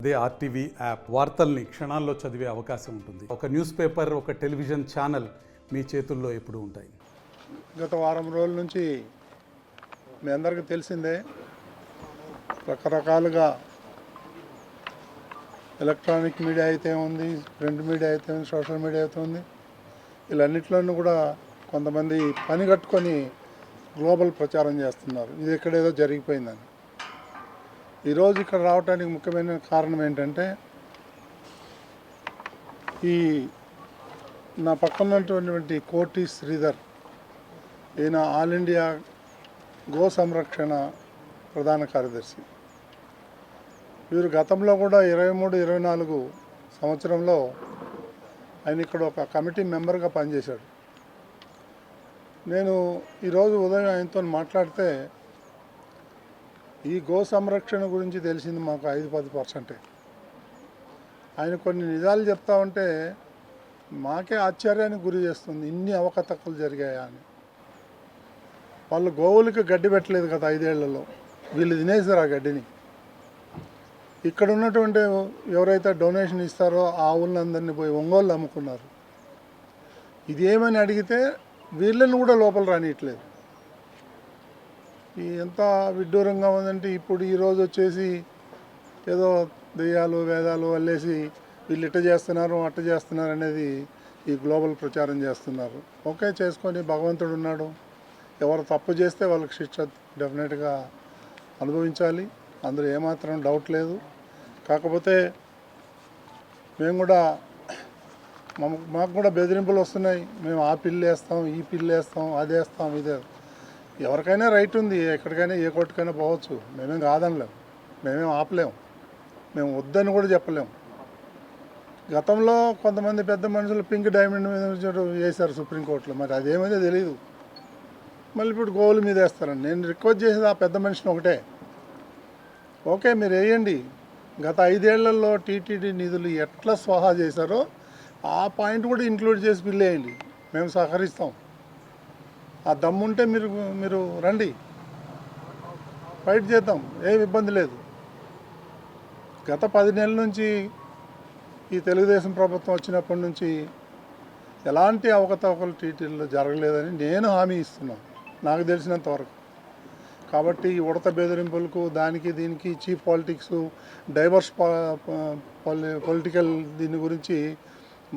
అదే RTV app వార్తల్ని క్షణాల్లో చదివే అవకాశం ఉంటుంది. ఒక న్యూస్ పేపర్, ఒక టెలివిజన్ ఛానల్ మీ చేతుల్లో ఎప్పుడూ ఉంటాయి. గత వారం రోజుల నుంచి మీ అందరికీ తెలిసిందే, రకరకాలుగా ఎలక్ట్రానిక్ మీడియా అయితే ఉంది, ప్రింట్ మీడియా అయితే ఉంది, సోషల్ మీడియా అయితే ఉంది. వీళ్ళన్నింటిలోనూ కూడా కొంతమంది పని కట్టుకొని గ్లోబల్ ప్రచారం చేస్తున్నారు, ఇది ఎక్కడేదో జరిగిపోయిందని. ఈరోజు ఇక్కడ రావడానికి ముఖ్యమైన కారణం ఏంటంటే, ఈ నా పక్కన ఉన్నటువంటి కోటి శ్రీధర్, ఈయన ఆల్ ఇండియా గో సంరక్షణ ప్రధాన కార్యదర్శి. వీరు గతంలో కూడా 23-24 సంవత్సరంలో ఆయన ఇక్కడ ఒక కమిటీ మెంబర్గా పనిచేశాడు. నేను ఈరోజు ఉదయం ఆయనతో మాట్లాడితే ఈ గో సంరక్షణ గురించి తెలిసింది మాకు 5-10%. ఆయన కొన్ని నిజాలు చెప్తా ఉంటే మాకే ఆశ్చర్యానికి గురి చేస్తుంది, ఇన్ని అవకతవకలు జరిగాయా అని. వాళ్ళు గోవులకి గడ్డి పెట్టలేదు గత 5 ఏళ్లలో, వీళ్ళు తినేసారు ఆ గడ్డిని. ఇక్కడ ఉన్నటువంటి ఎవరైతే డొనేషన్ ఇస్తారో ఆ ఆవులందరినీ పోయి ఒంగోలు అమ్ముకున్నారు. ఇది ఏమని అడిగితే వీళ్ళని కూడా లోపల రానియట్లేదు. ఎంత విడ్డూరంగా ఉందంటే, ఇప్పుడు ఈరోజు వచ్చేసి ఏదో దెయ్యాలు వేదాలు వల్లేసి వీళ్ళు ఇట్ట చేస్తున్నారు అట్ట చేస్తున్నారు అనేది ఈ గ్లోబల్ ప్రచారం చేస్తున్నారు. ఓకే, చేసుకొని భగవంతుడు ఉన్నాడు, ఎవరు తప్పు చేస్తే వాళ్ళకి శిక్ష డెఫినెట్గా అనుభవించాలి, అందులో ఏమాత్రం డౌట్ లేదు. కాకపోతే మేము కూడా మాకు కూడా బెదిరింపులు వస్తున్నాయి, మేము ఆ పిల్లు వేస్తాం, ఈ పిల్లు వేస్తాం, అది వేస్తాం, ఇదే. ఎవరికైనా రైట్ ఉంది, ఎక్కడికైనా ఏ కోర్టుకైనా పోవచ్చు, మేమేం కాదనలేము, మేమేం ఆపలేము, మేము వద్దని కూడా చెప్పలేము. గతంలో కొంతమంది పెద్ద మనుషులు పింక్ డైమండ్ మీద వేశారు సుప్రీంకోర్టులో, మరి అదేమైతే తెలియదు. మళ్ళీ ఇప్పుడు గోవుల మీద వేస్తారండి. నేను రిక్వెస్ట్ చేసేది ఆ పెద్ద మనిషిని ఒకటే, ఓకే మీరు వేయండి, గత 5 ఏళ్లలో టీటీడీ నిధులు ఎట్లా స్వాహా చేశారో ఆ పాయింట్ కూడా ఇంక్లూడ్ చేసి బిల్లు వేయండి, మేము సహకరిస్తాం. ఆ దమ్ముంటే మీరు రండి, ఫైట్ చేద్దాం, ఏం ఇబ్బంది లేదు. గత 10 నెలల నుంచి ఈ తెలుగుదేశం ప్రభుత్వం వచ్చినప్పటి నుంచి ఎలాంటి అవకతవకలు టీటీడీలో జరగలేదని నేను హామీ ఇస్తున్నాను, నాకు తెలిసినంత వరకు. కాబట్టి ఈ ఉడత బెదిరింపులకు దానికి దీనికి చీప్ పాలిటిక్స్, డైవర్స్ పొలిటికల్ దీని గురించి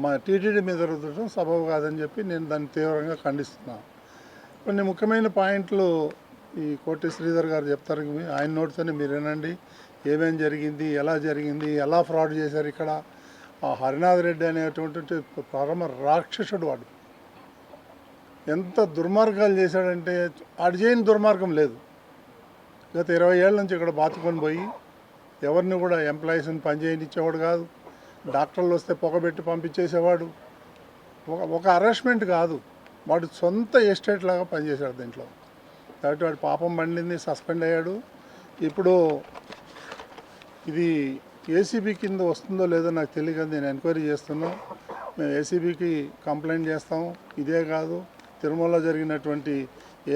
మా టీటీడీ మీద రుద్దడం సబబు కాదని చెప్పి నేను దాన్ని తీవ్రంగా ఖండిస్తున్నాను. కొన్ని ముఖ్యమైన పాయింట్లు ఈ కోటి శ్రీధర్ గారు చెప్తారు, ఆయన నోటితోనే మీరు వినండి, ఏమేం జరిగింది, ఎలా ఫ్రాడ్ చేశారు. ఇక్కడ ఆ హరినాథ్ రెడ్డి అనేటువంటి పరమ రాక్షసుడు, వాడు ఎంత దుర్మార్గాలు చేశాడంటే ఆడు చేయని దుర్మార్గం లేదు. గత 20 ఏళ్ళ నుంచి ఇక్కడ బాతుకొని పోయి ఎవరిని కూడా ఎంప్లాయీస్ని పనిచేయనిచ్చేవాడు కాదు, డాక్టర్లు వస్తే పొగబెట్టి పంపించేసేవాడు. ఒక అరెస్ట్మెంట్ కాదు, వాడు సొంత ఎస్టేట్ లాగా పనిచేశాడు దీంట్లో. కాబట్టి వాడు పాపం పండింది, సస్పెండ్ అయ్యాడు. ఇప్పుడు ఇది ఏసీబీ కింద వస్తుందో లేదో నాకు తెలియదు, నేను ఎంక్వైరీ చేస్తున్నాం. మేము ఏసీబీకి కంప్లైంట్ చేస్తాం. ఇదే కాదు, తిరుమలలో జరిగినటువంటి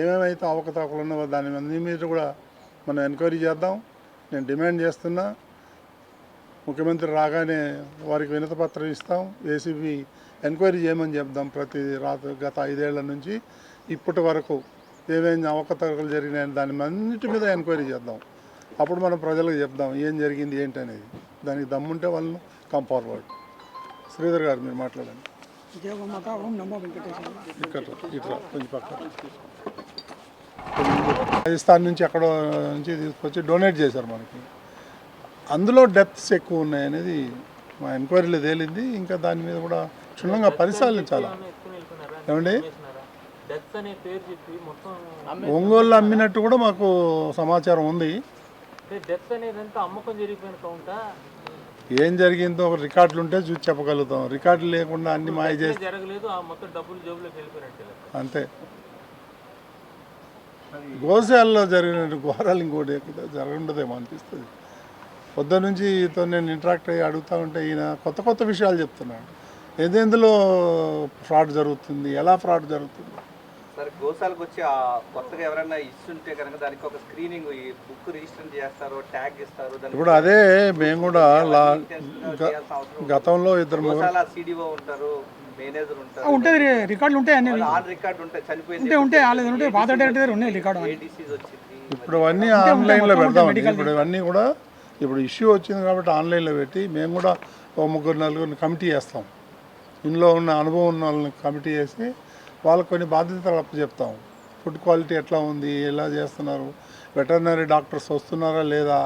ఏమేమైతే అవకతవకలు ఉన్నావో దాని అన్ని మీద కూడా మనం ఎంక్వైరీ చేద్దాం. నేను డిమాండ్ చేస్తున్నా, ముఖ్యమంత్రి రాగానే వారికి వినతిపత్రం ఇస్తాం, ఏసీబీ ఎంక్వైరీ చేయమని చెప్దాం. గత 5 ఏళ్ల నుంచి ఇప్పటి వరకు ఏమేమి అవకతవకలు జరిగినాయని దాని అన్నిటి మీద ఎంక్వైరీ చేద్దాం. అప్పుడు మనం ప్రజలకు చెప్దాం ఏం జరిగింది ఏంటి అనేది. దానికి దమ్ముంటే వాళ్ళను కమ్ ఫార్వర్డ్. శ్రీధర్ గారు మీరు మాట్లాడండి. ఇక్కడ ఇట్లా కొంచెం పక్కన రాజస్థాన్ నుంచి ఎక్కడో నుంచి తీసుకొచ్చి డొనేట్ చేశారు మనకి. అందులో డెత్స్ ఎక్కువ ఉన్నాయనేది మా ఎంక్వైరీలో తేలింది. ఇంకా దాని మీద కూడా క్షుణ్ణంగా పరిశీలించాలి. ఏమండి, ఒంగోలు అమ్మినట్టు కూడా మాకు సమాచారం ఉంది. ఏం జరిగిందో ఒక రికార్డులు ఉంటే చూసి చెప్పగలుగుతాం, రికార్డులు లేకుండా అన్ని మాయ చేసి అంతే. గోశాలలో జరిగిన ఘోరాలు ఇంకోటి జరగఉండదేమో అనిపిస్తుంది. పొద్దు నుంచి నేను ఇంటరాక్ట్ అయ్యి అడుగుతూ ఉంటే ఈయన కొత్త విషయాలు చెప్తున్నాడు. ఎందులో ఫ్రాడ్ జరుగుతుంది, ఎలా ఫ్రాడ్ జరుగుతుంది, సరే గోశాలకు వచ్చి ఆ కొత్తగా ఎవరైనా ఇస్తుంటే కనుక దానికి ఒక స్క్రీనింగ్ ఈ బుక్ రిజిస్టర్ చేస్తారు, ట్యాగ్ ఇస్తారు. ఇప్పుడు అదే మేము కూడా గతంలో ఇద్దరు గోశాల సిడిఓ ఉంటారు, మేనేజర్ ఉంటారు, ఉంటుంది రికార్డులు ఉంటాయి అన్ని ఆన్ రికార్డ్ ఉంటాయి. చనిపోయింది ఉంటాయి వాళ్ళది ఉంటాయి పాత డైరెక్టర్ ఉన్నాయి రికార్డు ఏ డిసీజ్ వచ్చింది. ఇప్పుడు అవన్నీ ఆన్లైన్లో పెడతామండి. ఇప్పుడు ఇవన్నీ కూడా ఇప్పుడు ఇష్యూ వచ్చింది కాబట్టి ఆన్లైన్లో పెట్టి మేము కూడా ఓ 3-4 కమిటీ చేస్తాం. ఇందులో ఉన్న అనుభవం ఉన్న వాళ్ళని కమిటీ చేసి వాళ్ళకి కొన్ని బాధ్యతలు అప్పచెప్తాం. ఫుడ్ క్వాలిటీ ఎట్లా ఉంది, ఎలా చేస్తున్నారు, వెటర్నరీ డాక్టర్స్ వస్తున్నారా లేదా,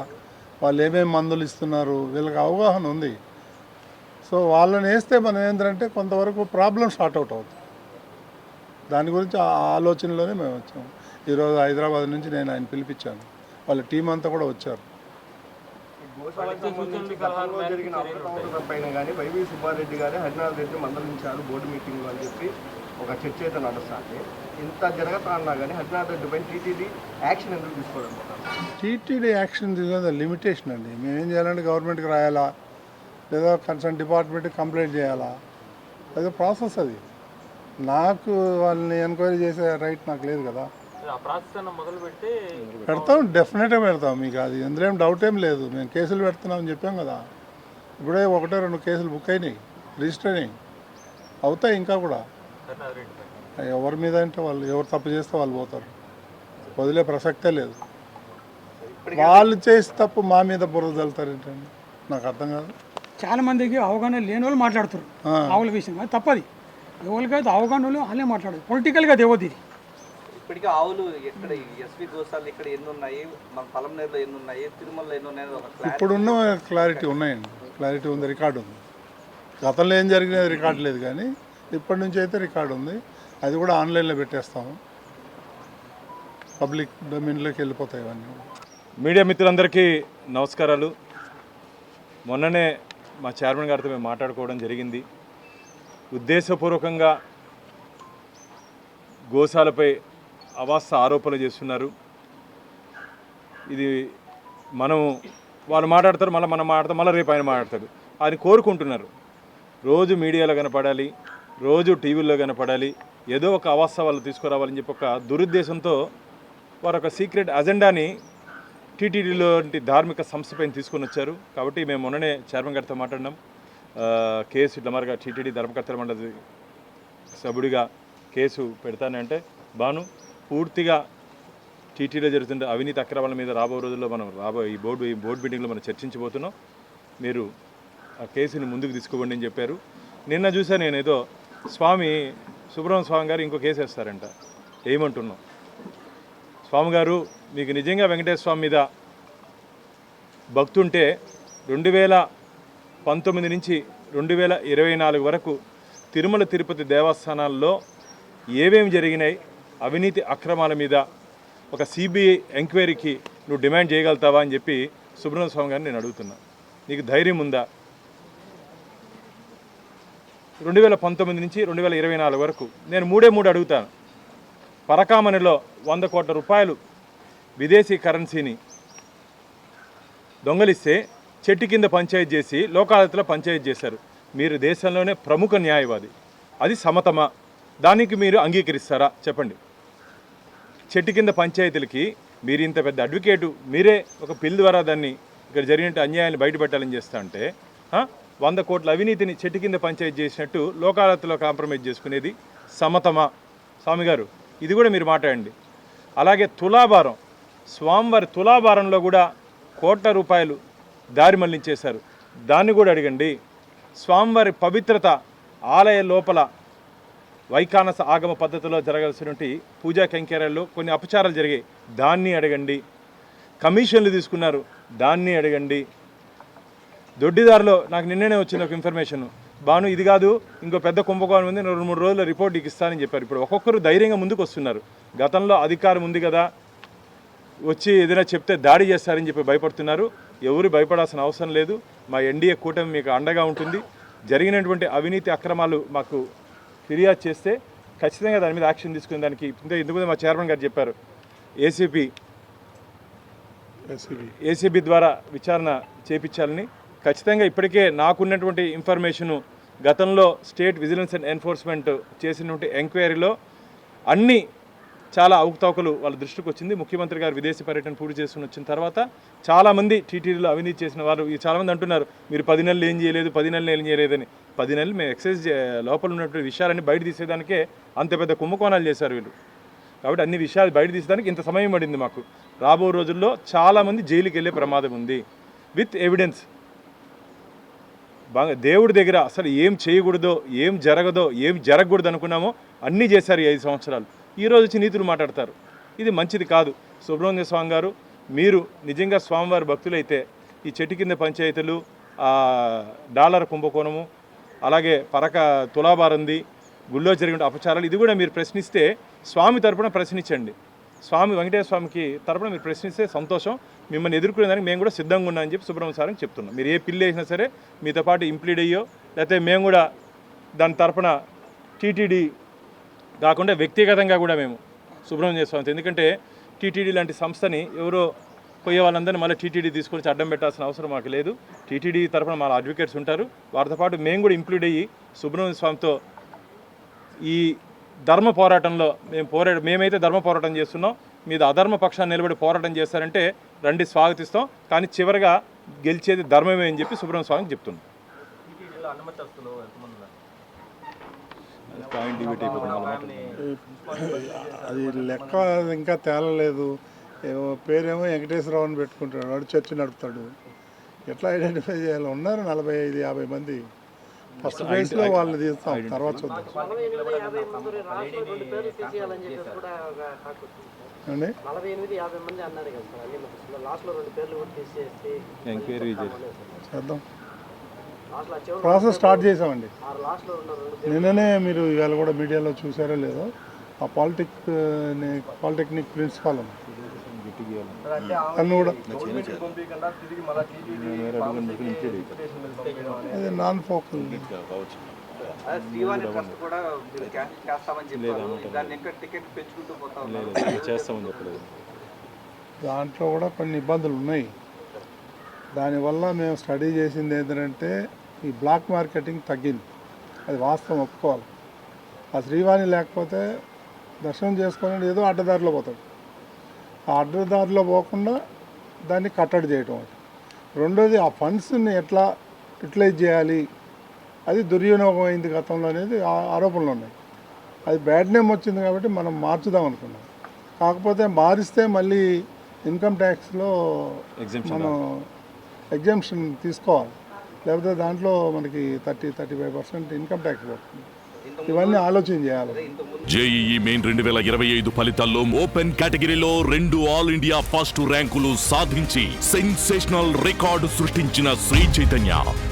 వాళ్ళు ఏమేమి మందులు ఇస్తున్నారు, వీళ్ళకి అవగాహన ఉంది. సో వాళ్ళని వేస్తే మనం ఏంటంటే కొంతవరకు ప్రాబ్లమ్ సార్ట్ అవుట్ అవుతుంది. దాని గురించి ఆ ఆలోచనలోనే మేము వచ్చాము. ఈరోజు హైదరాబాద్ నుంచి నేను ఆయన పిలిపించాను, వాళ్ళ టీం అంతా కూడా వచ్చారు. జరిగిన అవకతవకల పైన కానీ వైవి సుబ్బారెడ్డి గారు హరినాథ్ రెడ్డి మందలించారు బోర్డు మీటింగ్లో అని చెప్పి ఒక చర్చ అయితే నడుస్తుంది. ఇంత జరగతా అన్నా కానీ హరినాథ్ రెడ్డి పైన టీటీడీ యాక్షన్ ఎందుకు తీసుకోవడం? టీటీడీ యాక్షన్ తీసుకునే లిమిటేషన్ అండి. మేమేం చేయాలంటే గవర్నమెంట్కి రాయాలా లేదా కన్సర్న్ డిపార్ట్మెంట్కి కంప్లైంట్ చేయాలా, అదే ప్రాసెస్. అది నాకు వాళ్ళని ఎంక్వైరీ చేసే రైట్ నాకు లేదు కదా. పెడతాం, డెఫినెట్గా పెడతాం. మీకు అది ఎందులో ఏం డౌట్ ఏం లేదు. మేము కేసులు పెడుతున్నామని చెప్పాం కదా. ఇప్పుడే 1-2 కేసులు బుక్ అయినాయి, రిజిస్టర్ అయినాయి, అవుతాయి ఇంకా కూడా. ఎవరి మీద అంటే వాళ్ళు ఎవరు తప్పు చేస్తే వాళ్ళు పోతారు, వదిలే ప్రసక్తే లేదు. వాళ్ళు చేసి తప్పు మా మీద బుర్ర చల్లుతారు ఏంటండి, నాకు అర్థం కాదు. చాలా మందికి అవగాహన లేని వాళ్ళు మాట్లాడుతారు ఆవుల విషయం. అది తప్పది. ఎవరికైతే అవగాహన వాళ్ళే మాట్లాడదు. పొలిటికల్గా దేవద్ది ఇది. ఇప్పటికీ ఆవులు ఎక్కడ ఎస్వి గోశాలు ఇక్కడ ఎన్ని ఉన్నాయి, మన పలంనేరులో ఎన్ని ఉన్నాయి, తిరుమలలో ఎన్ని ఉన్నాయి ఒక ఇప్పుడున్న క్లారిటీ ఉన్నాయండి. క్లారిటీ ఉంది, రికార్డు ఉంది. గతంలో ఏం జరిగినది రికార్డు లేదు, కానీ ఇప్పటి నుంచి అయితే రికార్డు ఉంది. అది కూడా ఆన్లైన్లో పెట్టేస్తాము, పబ్లిక్ డొమైన్లోకి వెళ్ళిపోతాయి ఇవన్నీ. మీడియా మిత్రులందరికీ నమస్కారాలు. మొన్ననే మా చైర్మన్ గారితో మేము మాట్లాడుకోవడం జరిగింది. ఉద్దేశపూర్వకంగా గోశాలపై అవాస్తవ ఆరోపణలు చేస్తున్నారు. ఇది మనం వాళ్ళు మాట్లాడతారు, మళ్ళీ మనం మాట్లాడతాం, మళ్ళీ రేపు ఆయన మాట్లాడతాడు. ఆయన కోరుకుంటున్నారు రోజు మీడియాలో కనపడాలి, రోజు టీవీల్లో కనపడాలి, ఏదో ఒక అవాస్తవాలు తీసుకురావాలని చెప్పి ఒక దురుద్దేశంతో వారు ఒక సీక్రెట్ అజెండాని టీటీడీలో ధార్మిక సంస్థ పైన తీసుకొని వచ్చారు. కాబట్టి మేము మొన్ననే చైర్మన్ గారితో మాట్లాడినాం. కేసు ఇట్లా మరిగా టీటీడీ ధర్మకర్తల మండలి సభ్యుడిగా కేసు పెడతానంటే బాను పూర్తిగా టీటీడీలో జరుగుతుండే అవినీతి అక్రమాల మీద రాబో రోజుల్లో మనం ఈ బోర్డు మీటింగ్లో మనం చర్చించబోతున్నాం. మీరు ఆ కేసుని ముందుకు తీసుకోండి అని చెప్పారు. నిన్న చూసాను నేను, ఏదో సుబ్రహ్మణ్య స్వామి గారు ఇంకో కేసు వేస్తారంట. ఏమంటున్నాం, స్వామి గారు మీకు నిజంగా వెంకటేశ్వర స్వామి మీద భక్తుంటే 2019 నుంచి 2024 వరకు తిరుమల తిరుపతి దేవస్థానాల్లో ఏమేమి జరిగినాయి, అవినీతి అక్రమాల మీద ఒక సిబిఐ ఎంక్వైరీకి నువ్వు డిమాండ్ చేయగలుగుతావా అని చెప్పి సుబ్రహ్మణ్య స్వామి గారిని నేను అడుగుతున్నా. నీకు ధైర్యం ఉందా? 2019 నుంచి 2024 వరకు నేను 3 అడుగుతాను. పరకామణిలో 100 కోట్ల రూపాయలు విదేశీ కరెన్సీని దొంగలిస్తే చెట్టు కింద పంచాయతీ చేసి లోకాయుక్తలో పంచాయతీ చేశారు. మీరు దేశంలోనే ప్రముఖ న్యాయవాది, అది సమతమా? దానికి మీరు అంగీకరిస్తారా చెప్పండి. చెట్టు కింద పంచాయతీలకి మీరు ఇంత పెద్ద అడ్వకేటు, మీరే ఒక బిల్ ద్వారా దాన్ని ఇక్కడ జరిగినట్టు అన్యాయాన్ని బయటపెట్టాలని చేస్తా అంటే 100 కోట్ల అవినీతిని చెట్టు కింద పంచాయతీ చేసినట్టు లోకాయుక్తలో కాంప్రమైజ్ చేసుకునేది సమతమా? స్వామి గారు ఇది కూడా మీరు మాట్లాడండి. అలాగే తులాభారం, స్వామివారి తులాభారంలో కూడా కోట్ల రూపాయలు దారి మళ్లించేశారు, దాన్ని కూడా అడగండి. స్వామివారి పవిత్రత ఆలయ లోపల వైఖానస ఆగమ పద్ధతిలో జరగాల్సినటువంటి పూజా కైంకర్యాల్లో కొన్ని అపచారాలు జరిగాయి, దాన్ని అడగండి. కమిషన్లు తీసుకున్నారు, దాన్ని అడగండి. దొడ్డిదారిలో నాకు నిన్ననే వచ్చింది ఒక ఇన్ఫర్మేషన్, బాను ఇది కాదు ఇంకో పెద్ద కుంభకోణం ఉంది, 2-3 రోజుల్లో రిపోర్ట్ ఇస్తానని చెప్పారు. ఇప్పుడు ఒక్కొక్కరు ధైర్యంగా ముందుకు వస్తున్నారు. గతంలో అధికారం ఉంది కదా, వచ్చి ఏదైనా చెప్తే దాడి చేస్తారని చెప్పి భయపడుతున్నారు. ఎవరు భయపడాల్సిన అవసరం లేదు. మా ఎన్డీఏ కూటమి మీకు అండగా ఉంటుంది. జరిగినటువంటి అవినీతి అక్రమాలు మాకు ఫిర్యాదు చేస్తే ఖచ్చితంగా దాని మీద యాక్షన్ తీసుకునే దానికి ఇంతకుముందు మా చైర్మన్ గారు చెప్పారు, ఏసీబీ ద్వారా విచారణ చేపించాలని. ఖచ్చితంగా ఇప్పటికే నాకున్నటువంటి ఇన్ఫర్మేషను, గతంలో స్టేట్ విజిలెన్స్ అండ్ ఎన్ఫోర్స్మెంట్ చేసినటువంటి ఎంక్వైరీలో అన్ని చాలా అవకతవకలు వాళ్ళ దృష్టికి వచ్చింది. ముఖ్యమంత్రి గారు విదేశీ పర్యటన పూర్తి చేసుకుని వచ్చిన తర్వాత చాలామంది టీటీడీలో అవినీతి చేసిన వారు చాలామంది అంటున్నారు మీరు 10 నెలలు ఏం చేయలేదు, 10 నెలలు ఏం చేయలేదని. 10 నెలలు మేము ఎక్సైజ్ లోపల ఉన్నటువంటి విషయాలన్నీ బయట తీసేదానికే అంత పెద్ద కుంభకోణాలు చేశారు వీళ్ళు. కాబట్టి అన్ని విషయాలు బయట తీసేదానికి ఇంత సమయం పడింది మాకు. రాబో రోజుల్లో చాలామంది జైలుకి వెళ్ళే ప్రమాదం ఉంది విత్ ఎవిడెన్స్. బాగా దేవుడి దగ్గర అసలు ఏం చేయకూడదో, ఏం జరగదో, ఏం జరగకూడదు అనుకున్నామో అన్నీ చేశారు ఈ 5 సంవత్సరాలు. ఈరోజు వచ్చి నీతులు మాట్లాడతారు. ఇది మంచిది కాదు. సుబ్రహ్మణ్య స్వామి గారు, మీరు నిజంగా స్వామివారి భక్తులైతే ఈ చెట్టు కింద పంచాయతీలు, డాలర్ కుంభకోణము, అలాగే పరక తులాబారంది, గుళ్ళో జరిగిన అపచారాలు ఇది కూడా మీరు ప్రశ్నిస్తే స్వామి తరపున ప్రశ్నించండి. స్వామి వెంకటేశ్వర స్వామికి తరపున మీరు ప్రశ్నిస్తే సంతోషం. మిమ్మల్ని ఎదుర్కొనేదానికి మేము కూడా సిద్ధంగా ఉన్నామని చెప్పి సుబ్రహ్మణ్య సార్ని చెప్తున్నాం. మీరు ఏ పిల్లి వేసినా సరే మీతో పాటు ఇంప్లీడ్ అయ్యో లేకపోతే మేము కూడా దాని తరపున టీటీడీ కాకుండా వ్యక్తిగతంగా కూడా మేము సుబ్రహ్మణ్య స్వామి, ఎందుకంటే టీటీడీ లాంటి సంస్థని ఎవరో పోయే వాళ్ళందరినీ మళ్ళీ టీటీడీ తీసుకొచ్చి అడ్డం పెట్టాల్సిన అవసరం మాకు లేదు. టీటీడీ తరపున మా అడ్వకేట్స్ ఉంటారు. వారితో పాటు మేము కూడా ఇంప్లీడ్ అయ్యి సుబ్రహ్మణ్య స్వామితో ఈ ధర్మ పోరాటంలో మేమైతే ధర్మ పోరాటం చేస్తున్నాం, మీద అధర్మ పక్షాన్ని నిలబడి పోరాటం చేస్తారంటే రండి, స్వాగతిస్తాం. కానీ చివరిగా గెలిచేది ధర్మమే అని చెప్పి సుబ్రహ్మణ్య స్వామికి చెప్తున్నాం. అది లెక్క ఇంకా తేలలేదు. పేరేమో వెంకటేశ్వరరావు అని పెట్టుకుంటాడు, వాడు చర్చి నడుపుతాడు. ఎట్లా ఐడెంటిఫై చేయాలి? ఉన్నారు 45-50 మంది. ఫస్ట్ ఫేజ్లో వాళ్ళని తీస్తాం, తర్వాత చూద్దాం. చేద్దాం. ప్రాసెస్ స్టార్ట్ చేసామండి నిన్ననే. మీరు ఇవాళ కూడా మీడియాలో చూసారో లేదో, ఆ పాలిటెక్నిక్ ప్రిన్సిపాల్ అన్నీ కూడా అదే నాన్ ఫోకల్. దాంట్లో కూడా కొన్ని ఇబ్బందులు ఉన్నాయి. దానివల్ల మేము స్టడీ చేసింది ఏంటంటే ఈ బ్లాక్ మార్కెటింగ్ తగ్గింది. అది వాస్తవం, ఒప్పుకోవాలి. ఆ శ్రీవాణి లేకపోతే దర్శనం చేసుకొని ఏదో అడ్డదారిలో పోతాడు. ఆ అడ్డదారిలో పోకుండా దాన్ని కట్టడి చేయటం ఒకటి. రెండోది ఆ ఫండ్స్ని ఎట్లా యూటిలైజ్ చేయాలి, అది దుర్వినియోగం అయింది గతంలో అనేది ఆరోపణలు ఉన్నాయి. అది బ్యాడ్ నేమ్ వచ్చింది కాబట్టి మనం మార్చుదాం అనుకున్నాం. కాకపోతే మారిస్తే మళ్ళీ ఇన్కమ్ ట్యాక్స్లో మనం ఎగ్జామ్షన్ తీసుకోవాలి, లేకపోతే దాంట్లో మనకి 30-35% ఇన్కమ్ ట్యాక్స్ పడుతుంది. ఇవన్నీ ఆలోచన చేయాలి. జేఈఈ మెయిన్ 2025 ఫలితాల్లో ఓపెన్ కేటగిరీలో 2 ఆల్ ఇండియా ఫస్ట్ ర్యాంకులు సాధించి సెన్సేషనల్ రికార్డు సృష్టించిన Shri Chaitanya.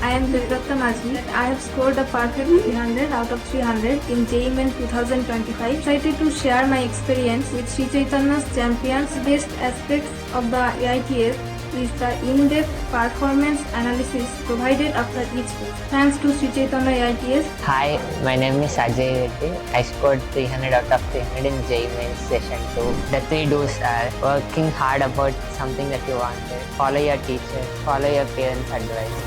I am Devratna Majhi. I have scored a perfect 300 out of 300 in JEE Main 2025. Excited to share my experience with Sri Chaitanya's champions. Best aspects of the AITS is the in-depth performance analysis provided after each test. Thanks to Sri Chaitanya AITS. Hi, my name is Ajay Reddy. I scored 300 out of 300 in JEE Mains Session 2. The 3 do's are working hard about something that you wanted, follow your teacher, follow your parents' advice.